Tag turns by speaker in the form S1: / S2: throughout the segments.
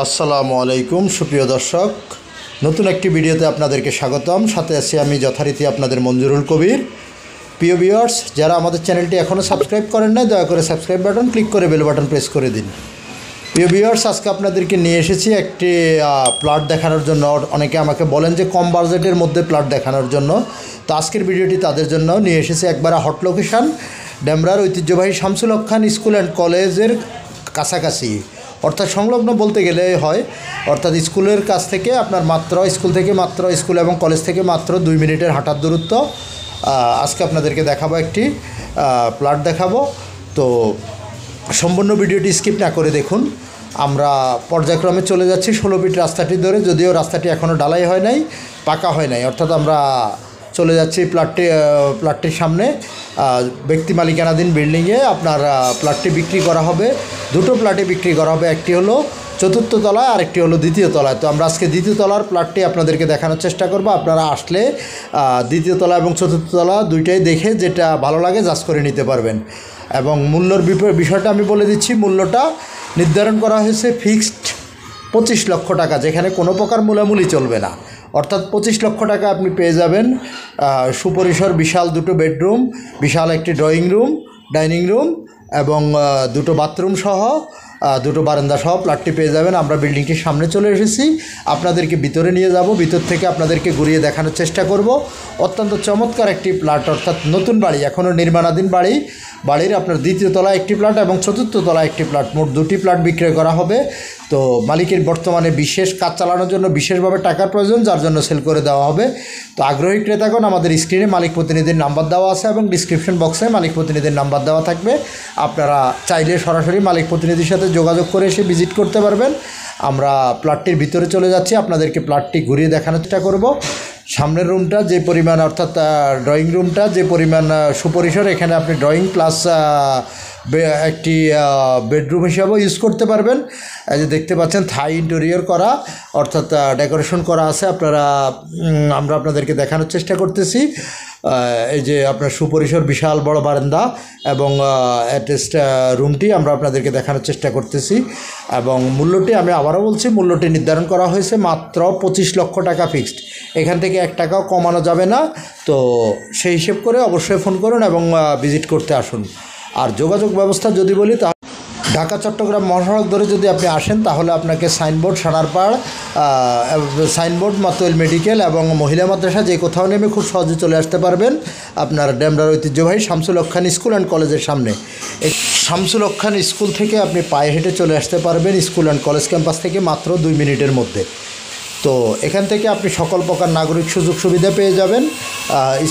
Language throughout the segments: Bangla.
S1: আসসালামু আলাইকুম সুপ্রিয় দর্শক, নতুন একটি ভিডিওতে আপনাদেরকে স্বাগতম। সাথে আছি আমি যথারীতি আপনাদের মঞ্জুরুল কবির। প্রিয় ভিউয়ার্স, যারা আমাদের চ্যানেলটি এখনও সাবস্ক্রাইব করেন না, দয়া করে সাবস্ক্রাইব বাটন ক্লিক করে বেল বাটন প্রেস করে দিন। প্রিয় ভিউয়ার্স, আজকে আপনাদেরকে নিয়ে এসেছি একটি প্লট দেখানোর জন্য। অনেকে আমাকে বলেন যে কম বাজেটের মধ্যে প্লট দেখানোর জন্য, তো আজকের ভিডিওটি তাদের জন্য নিয়ে এসেছি। একবারে হট লোকেশান, ডেমরার ঐতিহ্যবাহী শামসুল হক খান স্কুল অ্যান্ড কলেজের কাছাকাছি, অর্থাৎ সংলগ্ন বলতে গেলে হয়। অর্থাৎ স্কুলের কাছ থেকে আপনার স্কুল এবং কলেজ থেকে মাত্র 2 মিনিটের হাঁটার দূরত্ব। আজকে আপনাদেরকে দেখাবো একটি প্লট দেখাবো। তো সম্পূর্ণ ভিডিওটি স্কিপ না করে দেখুন। আমরা পর্যায়ক্রমে চলে যাচ্ছি 16 ফিট রাস্তাটি ধরে, যদিও রাস্তাটি এখনও ঢালাই হয় নাই, পাকা হয় নাই। অর্থাৎ আমরা চলে যাচ্ছি প্লটটির সামনে। ব্যক্তি মালিকানাধীন বিল্ডিংয়ে আপনার প্লটটি বিক্রি করা হবে। দুটো প্লটে বিক্রি করা হবে, একটি হলো 4th তলায় আর একটি হলো 2য় তলায়। তো আমরা আজকে 2য় তলার প্লটটি আপনাদেরকে দেখানোর চেষ্টা করব। আপনারা আসলে 2য় তলা এবং 4th তলা দুইটাই দেখে যেটা ভালো লাগে জাজ করে নিতে পারবেন। এবং মূল্যর বিষয়টা আমি বলে দিচ্ছি। মূল্যটা নির্ধারণ করা হয়েছে ফিক্সড 25 লক্ষ টাকা, যেখানে কোনো প্রকার মূলামূলি চলবে না। অর্থাৎ 25 লক্ষ টাকা আপনি পেয়ে যাবেন সুপরিসর বিশাল 2টো বেডরুম, বিশাল একটি ড্রয়িং রুম, ডাইনিং রুম এবং 2টো বাথরুম সহ 2টো বারান্দা সহ প্লটটি পেয়ে যাবেন। আমরা বিল্ডিংটির সামনে চলে এসেছি, আপনাদেরকে ভিতরে নিয়ে যাব। ভিতর থেকে আপনাদেরকে ঘুরিয়ে দেখানোর চেষ্টা করব। অত্যন্ত চমৎকার একটি প্লট, অর্থাৎ নতুন বাড়ি, এখনও নির্মাণাধীন বাড়ির আপনার 2য় তলায় একটি প্লট এবং 4th তলায় একটি প্লট, মোট 2টি প্লট বিক্রয় করা হবে। তো মালিকের বর্তমানে বিশেষ কাজ চালানোর জন্য বিশেষভাবে টাকার প্রয়োজন, যার জন্য সেল করে দেওয়া হবে। তো আগ্রহী ক্রেতাগণ, আমাদের স্ক্রিনে মালিক প্রতিনিধির নাম্বার দেওয়া আছে এবং ডিসক্রিপশন বক্সে মালিক প্রতিনিধির নাম্বার দেওয়া থাকবে। আপনারা চাইলে সরাসরি মালিক প্রতিনিধির সাথে যোগাযোগ করে এসে ভিজিট করতে পারবেন। আমরা প্লটটির ভিতরে চলে যাচ্ছি, আপনাদেরকে প্লটটি ঘুরিয়ে দেখানোর চেষ্টা করব। সামনের রুমটা যে পরিমাণ, অর্থাৎ ড্রয়িং রুমটা যে পরিমাণ সুপরিসর, এখানে আপনি ড্রয়িং প্লাস একটি বেডরুম হিসাবেও ইউজ করতে পারবেন। এই যে দেখতে পাচ্ছেন থাই ইন্টেরিয়র করা, অর্থাৎ ডেকোরেশন করা আছে। আমরা আপনাদেরকে দেখানোর চেষ্টা করতেছি। এই যে আপনার সুপরিসর বিশাল বড় বারান্দা এবং অ্যাটাচড রুমটি আমরা আপনাদেরকে দেখানোর চেষ্টা করতেছি। এবং মূল্যটি আমি আবারও বলছি, মূল্যটি নির্ধারণ করা হয়েছে মাত্র 25 লক্ষ টাকা ফিক্সড। এখান থেকে 1 টাকাও কমানো যাবে না। তো সেই হিসেব করে অবশ্যই ফোন করুন এবং ভিজিট করতে আসুন। আর যোগাযোগ ব্যবস্থা যদি বলি, তা ঢাকা চট্টগ্রাম মহাসড়ক ধরে যদি আপনি আসেন, তাহলে আপনাকে সাইনবোর্ড সানারপাড়, সাইনবোর্ড মাতোয়াইল মেডিকেল এবং মহিলা মাদ্রাসা যে কোথাও নেমে খুব সহজে চলে আসতে পারবেন আপনার ডেমরার ঐতিহ্যবাহী শামসুল হক খান স্কুল অ্যান্ড কলেজের সামনে। এই শামসুল হক খান স্কুল থেকে আপনি পায়ে হেঁটে চলে আসতে পারবেন স্কুল অ্যান্ড কলেজ ক্যাম্পাস থেকে মাত্র 2 মিনিটের মধ্যে। তো এখান থেকে আপনি সকল প্রকার নাগরিক সুযোগ সুবিধা পেয়ে যাবেন।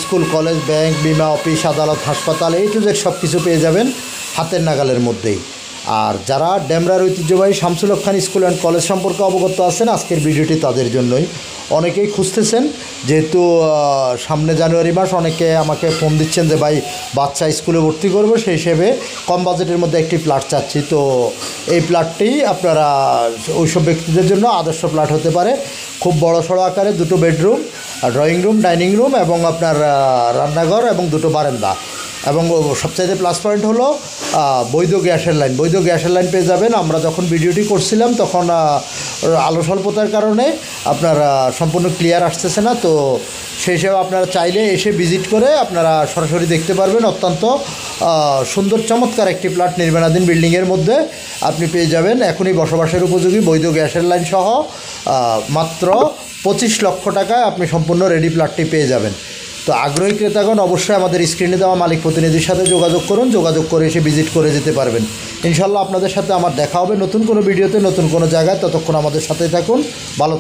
S1: স্কুল, কলেজ, ব্যাংক, বিমা অফিস, আদালত, হাসপাতাল, এই টু জেড সব কিছু পেয়ে যাবেন হাতের নাগালের মধ্যেই। আর যারা ডেমরার ঐতিহ্যবাহী শামসুল হক খান স্কুল অ্যান্ড কলেজ সম্পর্কে অবগত আছেন, আজকের ভিডিওটি তাদের জন্যই। অনেকেই খুঁজতেছেন, যেহেতু সামনে জানুয়ারি মাস, অনেকে আমাকে ফোন দিচ্ছেন যে ভাই বাচ্চা স্কুলে ভর্তি করবো, সেই হিসেবে কম বাজেটের মধ্যে একটি প্লট চাচ্ছি। তো এই প্লটটি আপনারা ওইসব ব্যক্তিদের জন্য আদর্শ প্লট হতে পারে। খুব বড় সড়ো আকারে 2টো bedroom, drawing room, dining room এবং আপনার রান্নাঘর এবং 2টো বারান্দা। এবং সবচাইতে প্লাস পয়েন্ট হলো বৈধ গ্যাসের লাইন পেয়ে যাবেন। আমরা যখন ভিডিওটি করছিলাম তখন আলো স্বল্পতার কারণে আপনার সম্পূর্ণ ক্লিয়ার আসতেছে না। তো সেই হিসেবে আপনারা চাইলে এসে ভিজিট করে আপনারা সরাসরি দেখতে পারবেন। অত্যন্ত সুন্দর চমৎকার একটি প্লট নির্মাণাধীন বিল্ডিংয়ের মধ্যে আপনি পেয়ে যাবেন এখনই বসবাসের উপযোগী বৈধ গ্যাসের লাইন সহ মাত্র 25 লক্ষ টাকায় আপনি সম্পূর্ণ রেডি প্লটটি পেয়ে যাবেন। তো আগ্রহী ক্রেতাগণ অবশ্যই আমাদের স্ক্রিনে দেওয়া মালিক প্রতিনিধির সাথে যোগাযোগ করুন। যোগাযোগ করে এসে ভিজিট করে যেতে পারবেন। ইনশাল্লাহ আপনাদের সাথে আমার দেখা হবে নতুন কোনো ভিডিওতে, নতুন কোনো জায়গায়। ততক্ষণ আমাদের সাথেই থাকুন। ভালো